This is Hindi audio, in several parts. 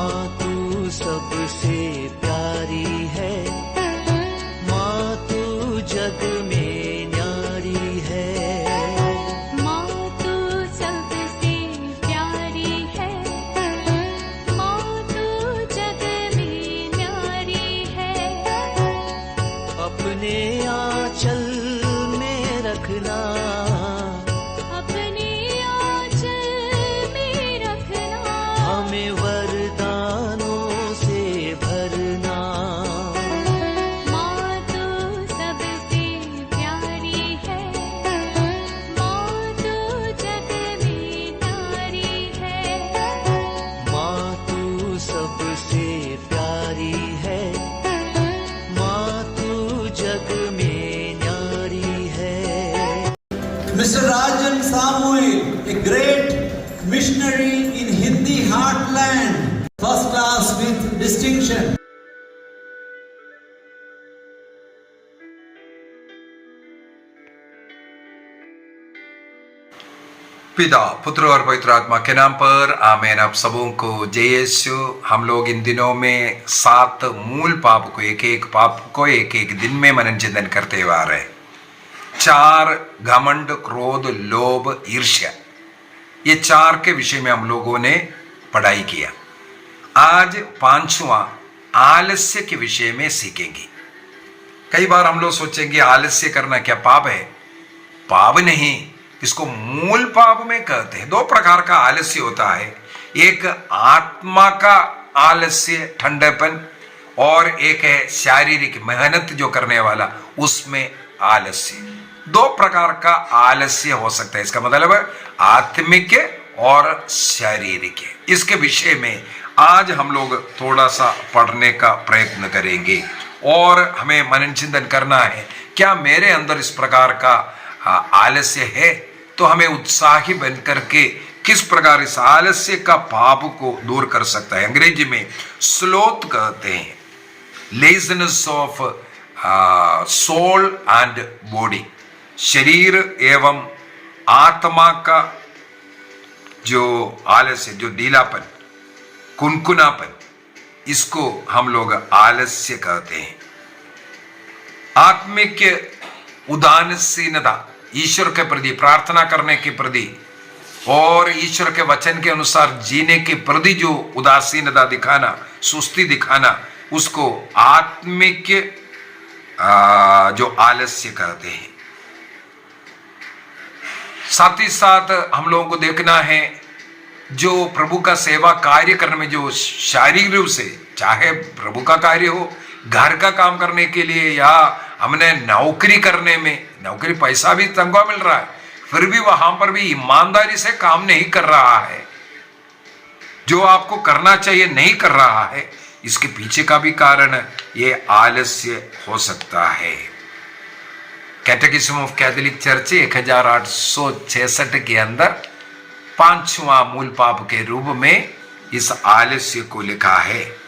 माँ तू सबसे प्यारी है, माँ तू जग में न्यारी है। माँ तू सबसे प्यारी है, माँ तू जग में न्यारी है। अपने आंचल में रखना, अपने आंचल में रखना। हमें वरदानों से भरना। माँ तू सबसे प्यारी है, माँ तू जग में न्यारी है। माँ तू सबसे प्यारी है, माँ तू जग में न्यारी है। Mr. Rajan Samuel, a great missionary in Hindi heartland, first class with distinction. पिता, पुत्र और पवित्र आत्मा के नाम पर आमीन। आप सबों को जय यीशु। हम लोग इन दिनों में 7 मूल पाप को, एक एक पाप को एक एक दिन में मनन चिंतन करते हुए आ रहे हैं। 4 घमंड, क्रोध, लोभ, ईर्ष्या, ये 4 के विषय में हम लोगों ने पढ़ाई किया। आज 5वां आलस्य के विषय में सीखेंगे। कई बार हम लोग सोचेंगे आलस्य करना क्या पाप है? पाप नहीं, इसको मूल पाप में कहते हैं। 2 प्रकार का आलस्य होता है, एक आत्मा का आलस्य, ठंडेपन, और एक है शारीरिक मेहनत जो करने वाला, उसमें आलस्य। 2 प्रकार का आलस्य हो सकता है। इसका मतलब है आत्मिक और शारीरिक। इसके विषय में आज हम लोग थोड़ा सा पढ़ने का प्रयत्न करेंगे और हमें मनन चिंतन करना है, क्या मेरे अंदर इस प्रकार का आलस्य है? तो हमें उत्साही बन करके किस प्रकार इस आलस्य का पाप को दूर कर सकता है। अंग्रेजी में स्लोथ कहते हैं, laziness of soul and body, शरीर एवं आत्मा का जो आलस्य, जो ढीलापन, कुनकुनापन, इसको हम लोग आलस्य कहते हैं। आत्मिक उदासीनता, ईश्वर के प्रति, प्रार्थना करने के प्रति और ईश्वर के वचन के अनुसार जीने के प्रति जो उदासीनता दिखाना, सुस्ती दिखाना, उसको आत्मिक जो आलस्य कहते हैं। साथ ही साथ हम लोगों को देखना है, जो प्रभु का सेवा कार्य करने में जो शारीरिक रूप से, चाहे प्रभु का कार्य हो, घर का काम करने के लिए, या हमने नौकरी करने में, नौकरी पैसा भी तनख्वाह मिल रहा है, फिर भी वहां पर भी ईमानदारी से काम नहीं कर रहा है, जो आपको करना चाहिए नहीं कर रहा है, इसके पीछे का भी कारण ये आलस्य हो सकता है। कैटेकिज्म ऑफ कैथोलिक चर्च 1866 के अंदर 5वां मूल पाप के रूप में इस आलस्य को लिखा है।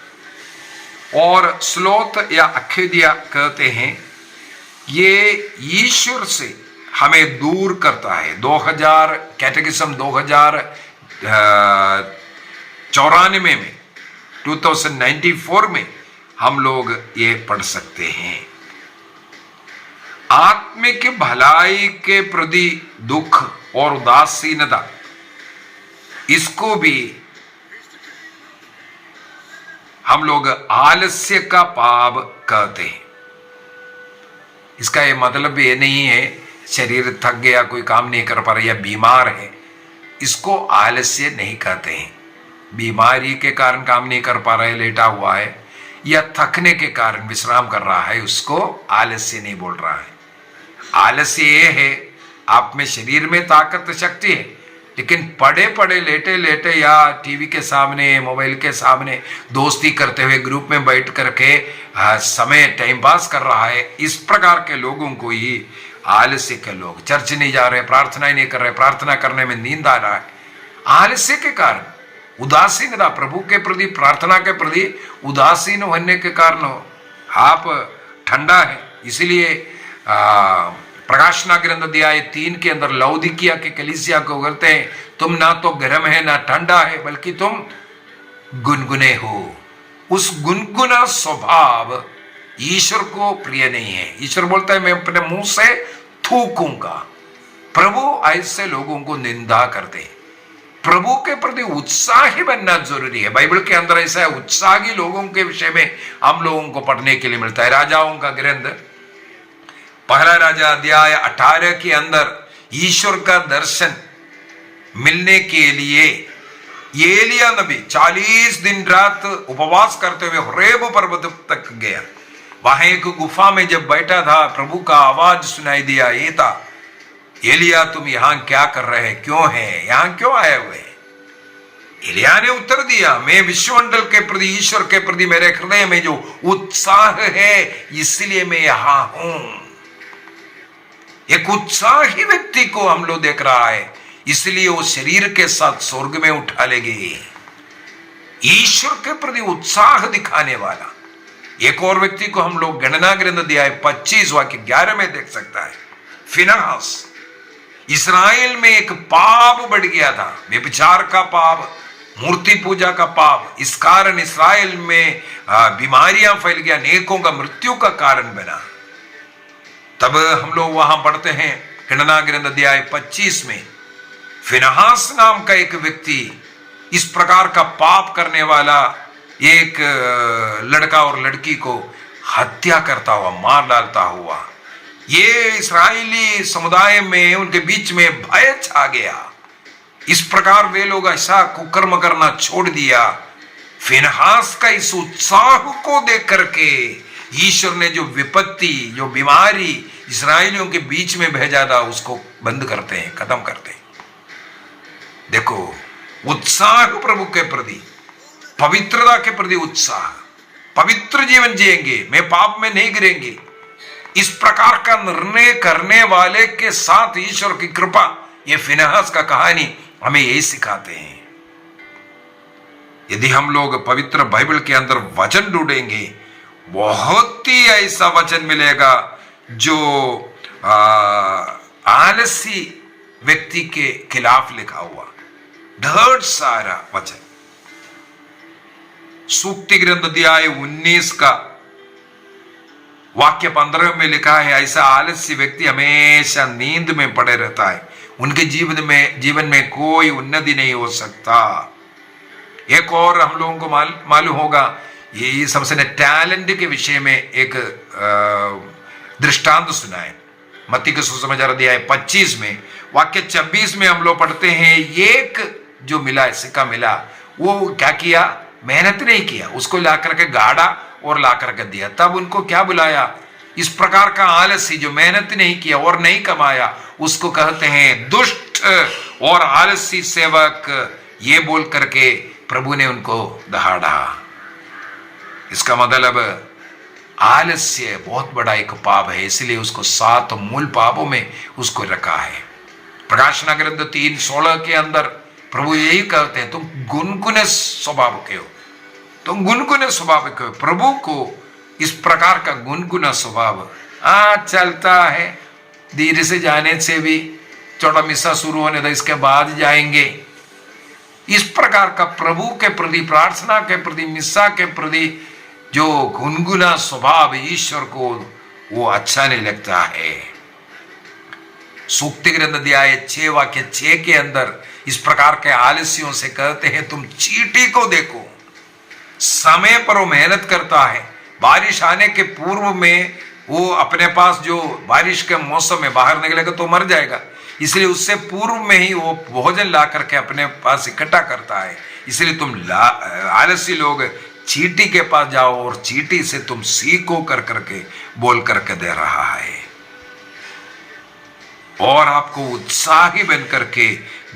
और स्लोथ या अखेदिया कहते हैं, ये ईश्वर से हमें दूर करता है। 2000 कैटेकिज्म 2094 में 2094 में हम लोग ये पढ़ सकते हैं। आत्मिक भलाई के प्रति दुख और उदासीनता, इसको भी हम लोग आलस्य का पाप कहते हैं। इसका ये मतलब ये नहीं है शरीर थक गया, कोई काम नहीं कर पा रहा या बीमार है, इसको आलस्य नहीं कहते हैं। बीमारी के कारण काम नहीं कर पा रहा है, लेटा हुआ है, या थकने के कारण विश्राम कर रहा है, उसको आलस्य नहीं बोल रहा है। आलस्य ये है, आप में शरीर में ताकत शक्ति है, लेकिन पड़े पड़े लेटे लेटे या टीवी के सामने, मोबाइल के सामने दोस्ती करते हुए ग्रुप में बैठ करके समय टाइम पास कर रहा है, इस प्रकार के लोगों को ही आलस्य के लोग। चर्च नहीं जा रहे, प्रार्थना ही नहीं कर रहे, प्रार्थना करने में नींद आ रहा है, आलस्य के कारण, उदासीनता, प्रभु के प्रति, प्रार्थना के प्रति उदासीन होने के कारण हो। आप ठंडा है, इसलिए प्रकाशना ग्रंथ अध्याय 3 के अंदर लौदीकिया के कलीसिया को कहते हैं, तुम ना तो गर्म है ना ठंडा है, बल्कि तुम गुनगुने हो। उस गुनगुना स्वभाव ईश्वर को प्रिय नहीं है। ईश्वर बोलता है मैं अपने मुंह से थूकूंगा। प्रभु ऐसे लोगों को निंदा करते हैं। प्रभु के प्रति उत्साही बनना जरूरी है। बाइबल के अंदर ऐसा है, उत्साही लोगों के विषय में हम लोगों को पढ़ने के लिए मिलता है। राजाओं का ग्रंथ पहला राजा अध्याय 18 के अंदर ईश्वर का दर्शन मिलने के लिए एलिया नबी 40 दिन रात उपवास करते हुए होरेब पर्वत तक गया। वहां एक गुफा में जब बैठा था, प्रभु का आवाज सुनाई दिया, ये था, एलिया तुम यहां क्या कर रहे हैं, क्यों है यहां क्यों आए हुए? एलिया ने उत्तर दिया, मैं विश्वमंडल के प्रति, ईश्वर के प्रति मेरे हृदय में जो उत्साह है इसलिए मैं यहां हूं। एक उत्साही व्यक्ति को हम लोग देख रहा है, इसलिए वो शरीर के साथ स्वर्ग में उठा ले गए। ईश्वर के प्रति उत्साह दिखाने वाला एक और व्यक्ति को हम लोग गणना ग्रंथ अध्याय 25 वाक्य 11 में देख सकता है। फिनहास, इस्राएल में एक पाप बढ़ गया था, व्यभिचार का पाप, मूर्ति पूजा का पाप। इस कारण इस्राएल में बीमारियां फैल गया, अनेकों का मृत्यु का कारण बना। तब हम लोग वहां पढ़ते हैं गणना ग्रंथ अध्याय 25 में, फिनहास नाम का एक व्यक्ति इस प्रकार का पाप करने वाला एक लड़का और लड़की को हत्या करता हुआ, मार डालता हुआ, ये इस्राएली समुदाय में उनके बीच में भय छा गया। इस प्रकार वे लोग ऐसा कुकर्म करना छोड़ दिया। फिनहास का इस उत्साह को देख करके ईश्वर ने जो विपत्ति, जो बीमारी इस्राएलियों के बीच में भेजा था उसको बंद करते हैं, खत्म करते हैं। देखो, उत्साह प्रभु के प्रति, पवित्रता के प्रति उत्साह, पवित्र जीवन जिएंगे, मैं पाप में नहीं गिरेंगे, इस प्रकार का निर्णय करने वाले के साथ ईश्वर की कृपा, ये फिनहास का कहानी हमें यही सिखाते हैं। यदि हम लोग पवित्र बाइबल के अंदर वचन ढूंढेंगे, बहुत ही ऐसा वचन मिलेगा जो आलसी व्यक्ति के खिलाफ लिखा हुआ, ढेर सारा वचन। सूक्ति ग्रंथ अध्याय 19 का वाक्य 15 में लिखा है, ऐसा आलसी व्यक्ति हमेशा नींद में पड़े रहता है, उनके जीवन में कोई उन्नति नहीं हो सकता। एक और हम लोगों को मालूम होगा, ये सबसे टैलेंट के विषय में एक दृष्टांत सुना है। मत्ती के सुसमाचार अध्याय 25 में वाक्य 26 में हम लोग पढ़ते हैं, एक जो मिला, सिक्का मिला, वो क्या किया, मेहनत नहीं किया, उसको ला करके गाड़ा और ला करके दिया। तब उनको क्या बुलाया, इस प्रकार का आलसी जो मेहनत नहीं किया और नहीं कमाया, उसको कहते हैं दुष्ट और आलसी सेवक। ये बोल करके प्रभु ने उनको दहाड़ा। इसका मतलब आलस्य बहुत बड़ा एक पाप है, इसलिए उसको 7 मूल पापों में उसको रखा है। प्रकाशना ग्रंथ 3:16 के अंदर प्रभु यही कहते हैं, तुम गुनगुने स्वभाव के हो, तुम गुनगुने स्वभाव के हो। प्रभु को इस प्रकार का गुनगुना स्वभाव चलता है, धीरे से जाने से भी चौड़ा मिसा शुरू होने था, इसके बाद जाएंगे। इस प्रकार का प्रभु के प्रति, प्रार्थना के प्रति, मिसा के प्रति जो गुनगुना स्वभाव ईश्वर को वो अच्छा नहीं लगता है। सूक्ति ग्रंथ अध्याय 6 वाक्य 6 के अंदर इस प्रकार के आलस्यों से कहते हैं, तुम चींटी को देखो, समय पर वो मेहनत करता है, बारिश आने के पूर्व में वो अपने पास जो बारिश के मौसम में बाहर निकलेगा तो मर जाएगा, इसलिए उससे पूर्व में ही वो भोजन ला करके अपने पास इकट्ठा करता है। इसलिए तुम आलसी लोग चींटी के पास जाओ और चींटी से तुम सीखो कर करके बोल करके दे रहा है, और आपको उत्साही बन करके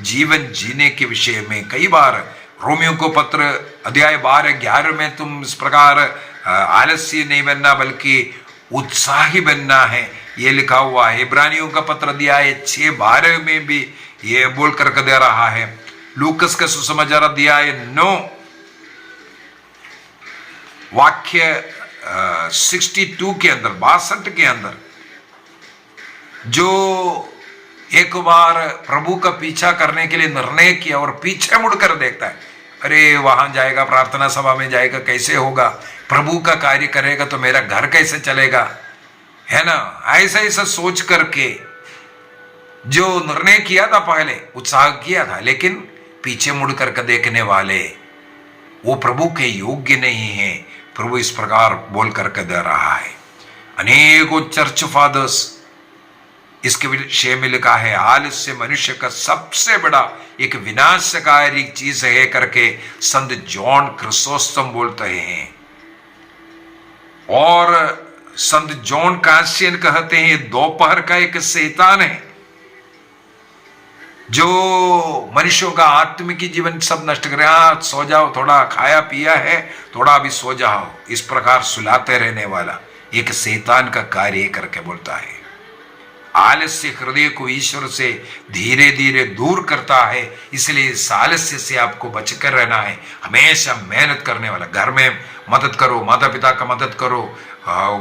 जीवन जीने के विषय में कई बार रोमियो को पत्र अध्याय 12-11 में तुम इस प्रकार आलसी नहीं बनना बल्कि उत्साही बनना है, ये लिखा हुआ है। इब्रानियों का पत्र अध्याय 6:12 में भी ये बोल करके दे रहा है। लूकस का सुसमाचार अध्याय 9 वाक्य 62 के अंदर, 62 के अंदर, जो एक बार प्रभु का पीछा करने के लिए निर्णय किया और पीछे मुड़कर देखता है, अरे वहां जाएगा, प्रार्थना सभा में जाएगा, कैसे होगा, प्रभु का कार्य करेगा तो मेरा घर कैसे चलेगा, है ना। ऐसा ऐसा सोच करके जो निर्णय किया था, पहले उत्साह किया था, लेकिन पीछे मुड़ करके देखने वाले वो प्रभु के योग्य नहीं है। प्रभु इस प्रकार बोल करके दे रहा है। अनेकों चर्च फादर्स इसके विषय में लिखा है, आलस्य मनुष्य का सबसे बड़ा एक विनाशकारी चीज है करके संत जॉन क्रिसोस्टम बोलते हैं। और संत जॉन कासियन कहते हैं, दोपहर का एक शैतान है जो मनुष्यों का आत्मिक जीवन सब नष्ट करे। हाँ, सो जाओ, थोड़ा खाया पिया है, थोड़ा अभी सो जाओ, इस प्रकार सुलाते रहने वाला एक शैतान का कार्य करके बोलता है। आलस्य हृदय को ईश्वर से धीरे धीरे दूर करता है। इसलिए इस आलस्य से आपको बचकर रहना है। हमेशा मेहनत करने वाला, घर में मदद करो, माता पिता का मदद करो,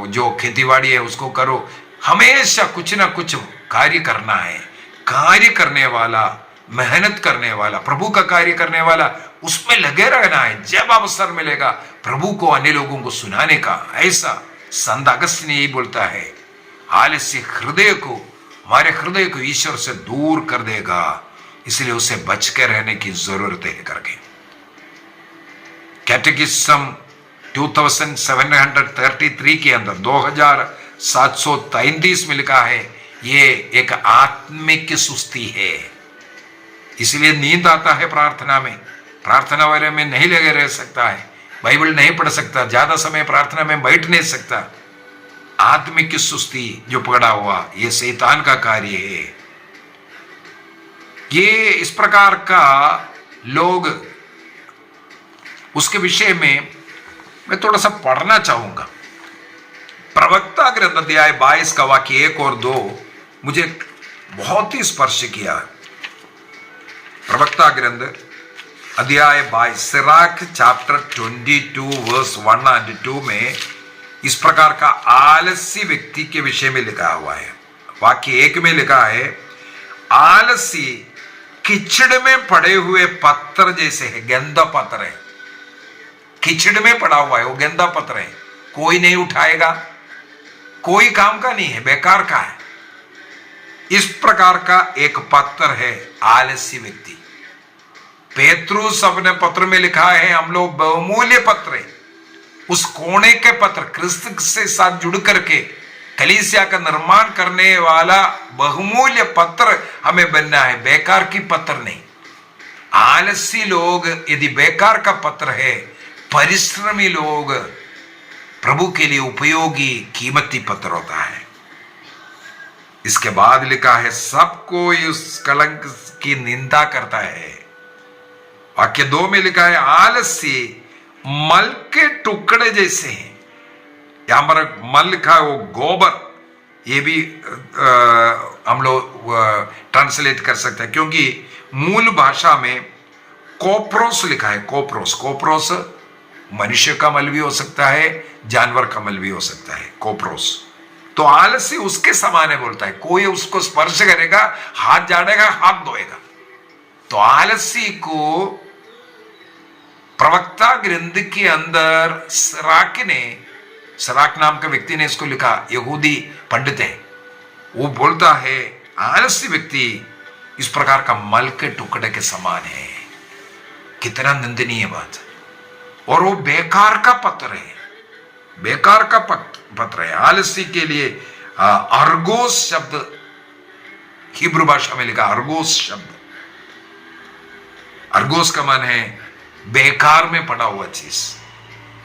जो खेतीबाड़ी है उसको करो, हमेशा कुछ ना कुछ कार्य करना है। कार्य करने वाला, मेहनत करने वाला, प्रभु का कार्य करने वाला, उसमें लगे रहना है। जब अवसर मिलेगा प्रभु को अन्य लोगों को सुनाने का, ऐसा संत अगस्तीन यही बोलता है। आलस्य हृदय को, हमारे हृदय को ईश्वर से दूर कर देगा, इसलिए उसे बच के रहने की जरूरत है करके। कैटेकिज्म 2733 के अंदर 2733 में लिखा है, ये एक आत्मिक सुस्ती है। इसलिए नींद आता है प्रार्थना में, प्रार्थना वाले में नहीं लगे रह सकता है, बाइबल नहीं पढ़ सकता, ज्यादा समय प्रार्थना में बैठ नहीं सकता। आत्मिक सुस्ती जो पकड़ा हुआ, ये शैतान का कार्य है। ये इस प्रकार का लोग, उसके विषय में मैं थोड़ा सा पढ़ना चाहूंगा। प्रवक्ता ग्रंथ अध्याय 22 का वाक्य 1 और 2 मुझे बहुत ही स्पर्श किया। प्रवक्ता ग्रंथ अध्याय 22, सिराक चैप्टर 22 वर्स 1 और 2 में इस प्रकार का आलसी व्यक्ति के विषय में लिखा हुआ है। वाक्य 1 में लिखा है, आलसी कीचड़ में पड़े हुए पत्थर जैसे है। गंदा पत्थर है, कीचड़ में पड़ा हुआ है, वो गंदा पत्थर है, कोई नहीं उठाएगा, कोई काम का नहीं है, बेकार का है। इस प्रकार का एक पत्थर है आलसी व्यक्ति। पेत्रुस अपने पत्र में लिखा है, हम लोग बहुमूल्य पत्र है। उस कोने के पत्र, क्रिस्त से साथ जुड़ करके कलीसिया का निर्माण करने वाला बहुमूल्य पत्र हमें बनना है, बेकार की पत्र नहीं। आलसी लोग यदि बेकार का पत्र है, परिश्रमी लोग प्रभु के लिए उपयोगी कीमती पत्र होता है। इसके बाद लिखा है, सबको उस कलंक की निंदा करता है। वाक्य 2 में लिखा है, आलसी मल के टुकड़े जैसे हैं। यहां पर मल लिखा है, वो गोबर, ये भी हम लोग ट्रांसलेट कर सकते हैं, क्योंकि मूल भाषा में कोप्रोस लिखा है। कोप्रोस, कोप्रोस मनुष्य का मल भी हो सकता है, जानवर का मल भी हो सकता है, कोप्रोस। तो आलसी उसके समान है बोलता है, कोई उसको स्पर्श करेगा, हाथ झाड़ेगा, हाथ धोएगा। तो आलसी को प्रवक्ता ग्रंथ के अंदर सराक नाम का व्यक्ति ने इसको लिखा, यहूदी पंडित है, वो बोलता है आलसी व्यक्ति इस प्रकार का मल के टुकड़े के समान है। कितना निंदनीय बात। और वो बेकार का पत्र है, बेकार का पत्र है। आलसी के लिए अर्गोस शब्द हिब्रू भाषा में लिखा, अर्गोस शब्द। अर्गोस का मान है बेकार में पड़ा हुआ चीज,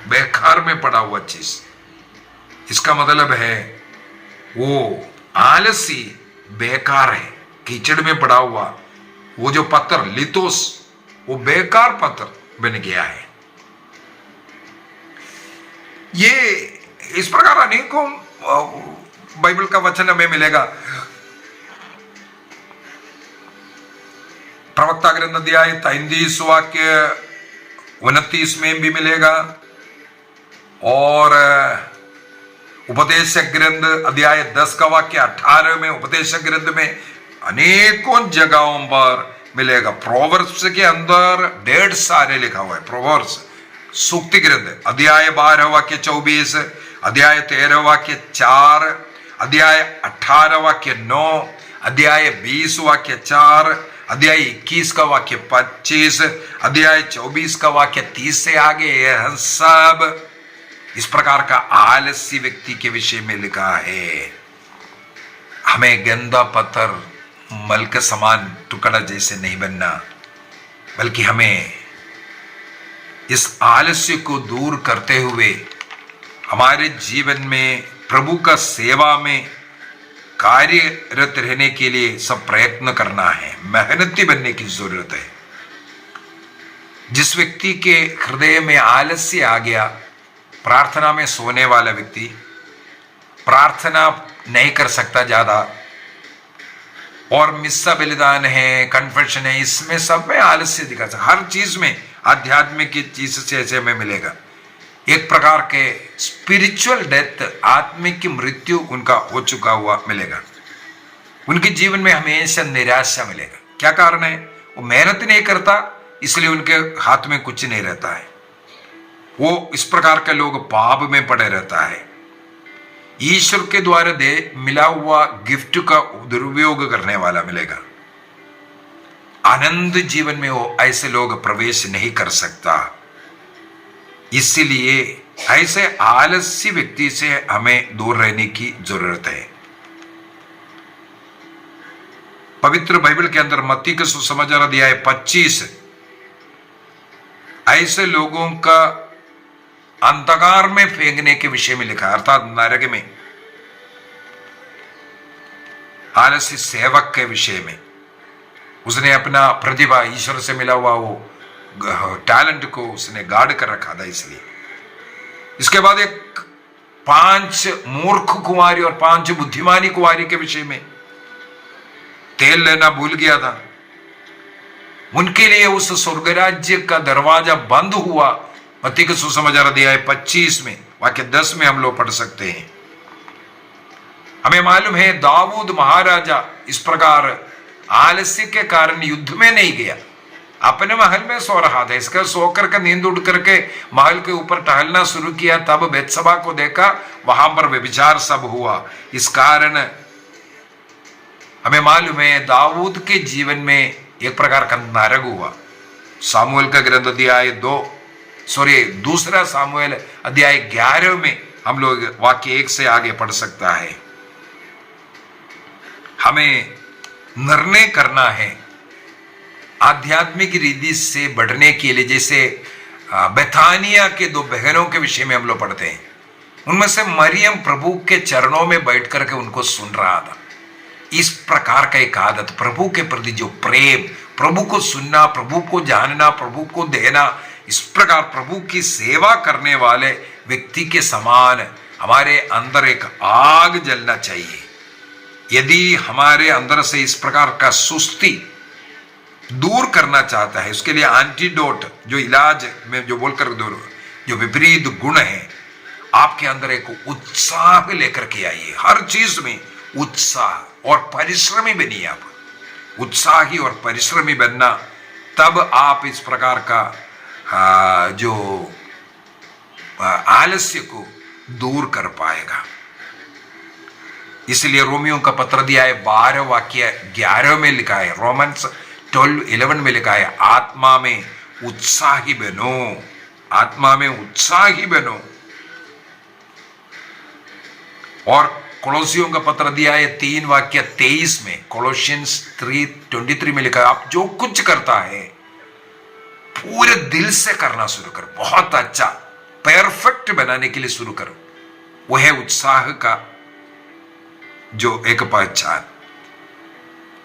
बेकार में पड़ा हुआ चीज। इसका मतलब है वो आलसी बेकार है, कीचड़ में पड़ा हुआ। वो जो पत्थर लिथोस, वो बेकार पत्थर बन गया है। ये इस प्रकार अनेकों बाइबल का वचन हमें मिलेगा। प्रवक्ता ग्रंथ अध्याय 33 वाक्य 29 में भी मिलेगा, और उपदेशक ग्रंथ अध्याय 10 का वाक्य 18 में, उपदेशक ग्रंथ में अनेकों जगहों पर मिलेगा। प्रोवर्ब्स के अंदर 1.5 सारे लिखा हुआ है। प्रोवर्ब्स सूक्ति ग्रंथ, अध्याय 12 वाक्य 24, अध्याय 13 वाक्य 4, अध्याय 18 वाक्य 9, अध्याय 20 वाक्य 4, अध्याय 21 का वाक्य 25, अध्याय 24 का वाक्य 30 से आगे, यह सब इस प्रकार का आलसी व्यक्ति के विषय में लिखा है। हमें गंदा पत्थर मल के समान टुकड़ा जैसे नहीं बनना, बल्कि हमें इस आलस्य को दूर करते हुए हमारे जीवन में प्रभु का सेवा में कार्यरत रहने के लिए सब प्रयत्न करना है, मेहनती बनने की जरूरत है। जिस व्यक्ति के हृदय में आलस्य आ गया, प्रार्थना में सोने वाला व्यक्ति, प्रार्थना नहीं कर सकता ज्यादा, और मिस्सा बलिदान है, कन्फेशन है, इसमें सब में आलस्य दिखा सकता। हर चीज में आध्यात्मिक की चीज से ऐसे में मिलेगा। एक प्रकार के स्पिरिचुअल डेथ, आत्मिक की मृत्यु उनका हो चुका हुआ मिलेगा। उनके जीवन में हमेशा निराशा मिलेगा। क्या कारण है? वो मेहनत नहीं करता, इसलिए उनके हाथ में कुछ नहीं रहता है। वो इस प्रकार के लोग पाप में पड़े रहता है। ईश्वर के द्वारा दे मिला हुआ गिफ्ट का दुरुपयोग करने वाला मिलेगा। आनंद जीवन में वो ऐसे लोग प्रवेश नहीं कर सकता। इसलिए ऐसे आलसी व्यक्ति से हमें दूर रहने की जरूरत है। पवित्र बाइबल के अंदर मत्ती के सुसमाचार अध्याय 25 ऐसे लोगों का अंधकार में फेंकने के विषय में लिखा, अर्थात नरक में। आलसी सेवक के विषय में उसने अपना प्रतिभा, ईश्वर से मिला हुआ वो टैलेंट को उसने गार्ड कर रखा था। इसलिए इसके बाद एक 5 मूर्ख कुंवारी और 5 बुद्धिमानी कुंवारी के विषय में तेल लेना भूल गया था। उनके लिए उस स्वर्ग राज्य का दरवाजा बंद हुआ। मत्ती के सुसमाचार अध्याय 25 में वाक्य 10 में हम लोग पढ़ सकते हैं। हमें मालूम है दाऊद महाराजा इस प्रकार आलस्य के कारण युद्ध में नहीं गया, अपने महल में सो रहा था। इसका सोकर के नींद उड़ करके महल के ऊपर टहलना शुरू किया, तब बेतसबा को देखा, वहां पर व्यभिचार सब हुआ। इस कारण हमें मालूम है दाऊद के जीवन में एक प्रकार का नरक हुआ। सामुएल का ग्रंथ अध्याय 2 सामुएल अध्याय 11 में हम लोग वाक्य 1 से आगे पढ़ सकता है। हमें निर्णय करना है आध्यात्मिक रीति से बढ़ने के लिए। जैसे बेथानिया के 2 बहनों के विषय में हम लोग पढ़ते हैं, उनमें से मरियम प्रभु के चरणों में बैठ करके उनको सुन रहा था। इस प्रकार का एक आदत, प्रभु के प्रति जो प्रेम, प्रभु को सुनना, प्रभु को जानना, प्रभु को देना, इस प्रकार प्रभु की सेवा करने वाले व्यक्ति के समान हमारे अंदर एक आग जलना चाहिए। यदि हमारे अंदर से इस प्रकार का सुस्ती दूर करना चाहता है, उसके लिए एंटीडोट, जो इलाज में जो बोलकर जो विपरीत गुण है, आपके अंदर एक उत्साह लेकर के आइए। हर चीज में उत्साह और परिश्रमी बनिए। आप उत्साही और परिश्रमी बनना, तब आप इस प्रकार का जो आलस्य को दूर कर पाएगा। इसलिए रोमियो का पत्र अध्याय 12 वाक्य 11 में लिखा है, रोमन्स 12:11 में लिखा है, आत्मा में उत्साही बनो, आत्मा में उत्साही बनो। और कोलोसियों का पत्र अध्याय 3 वाक्य 23 में, कोलोशियंस 3:23 में लिखा है, आप जो कुछ करता है पूरे दिल से करना शुरू करो, बहुत अच्छा परफेक्ट बनाने के लिए शुरू करो। वह है उत्साह का जो एक पहचान।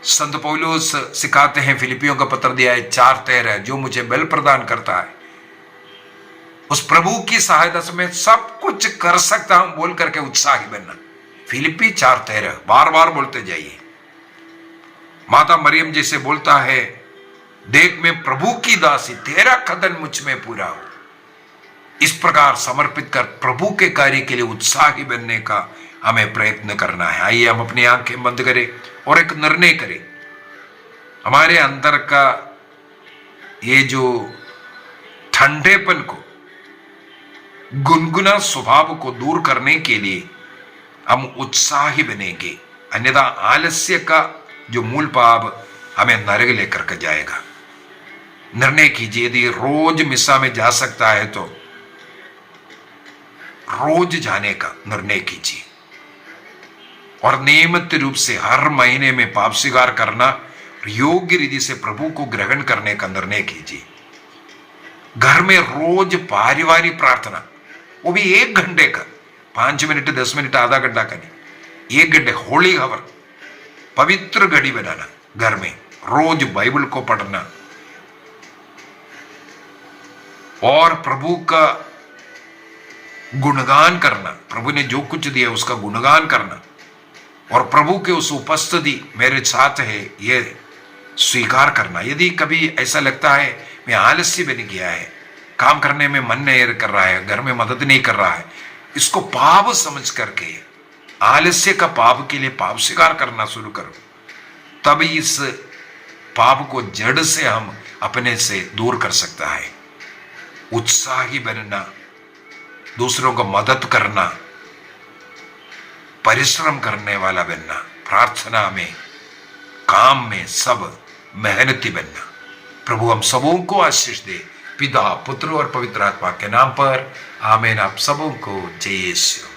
संत पौलुस सिखाते हैं फिलिपियों का पत्र अध्याय 4:13, जो मुझे बल प्रदान करता है, उस प्रभु की सहायता से मैं सब कुछ कर सकता हूं बोल करके उत्साही बनना। फिलिपी 4:13 बार बार बोलते जाइए। माता मरियम जैसे बोलता है, देख मैं प्रभु की दासी, तेरा कदन मुझ में पूरा हो। इस प्रकार समर्पित कर प्रभु के कार्य के लिए उत्साही बनने का हमें प्रयत्न करना है। आइए हम अपनी आंखें बंद करें और एक निर्णय करें। हमारे अंदर का ये जो ठंडेपन को, गुनगुना स्वभाव को दूर करने के लिए हम उत्साही बनेंगे, अन्यथा आलस्य का जो मूल पाप हमें नरक लेकर के जाएगा। निर्णय कीजिए, यदि रोज मिसा में जा सकता है तो रोज जाने का निर्णय कीजिए और नियमित रूप से हर महीने में पाप स्वीकार करना, योग्य रीति से प्रभु को ग्रहण करने का निर्णय कीजिए। घर में रोज पारिवारिक प्रार्थना, वो भी 1 घंटे का, 5 मिनट 10 मिनट आधा घंटा का नहीं, 1 घंटे होली हवर, पवित्र घड़ी बनाना, घर में रोज बाइबल को पढ़ना और प्रभु का गुणगान करना, प्रभु ने जो कुछ दिया उसका गुणगान करना और प्रभु के उस उपस्थिति मेरे साथ है ये स्वीकार करना। यदि कभी ऐसा लगता है मैं आलस्य बन गया है, काम करने में मन नहीं कर रहा है, घर में मदद नहीं कर रहा है, इसको पाप समझ करके आलस्य का पाप के लिए पाप स्वीकार करना शुरू करो, तब इस पाप को जड़ से हम अपने से दूर कर सकता है। उत्साही बनना, दूसरों को मदद करना, परिश्रम करने वाला बनना, प्रार्थना में, काम में सब मेहनती बनना। प्रभु हम सबों को आशीष दे, पिता, पुत्र और पवित्र आत्मा के नाम पर आमीन। आप सबों को जय यीशु।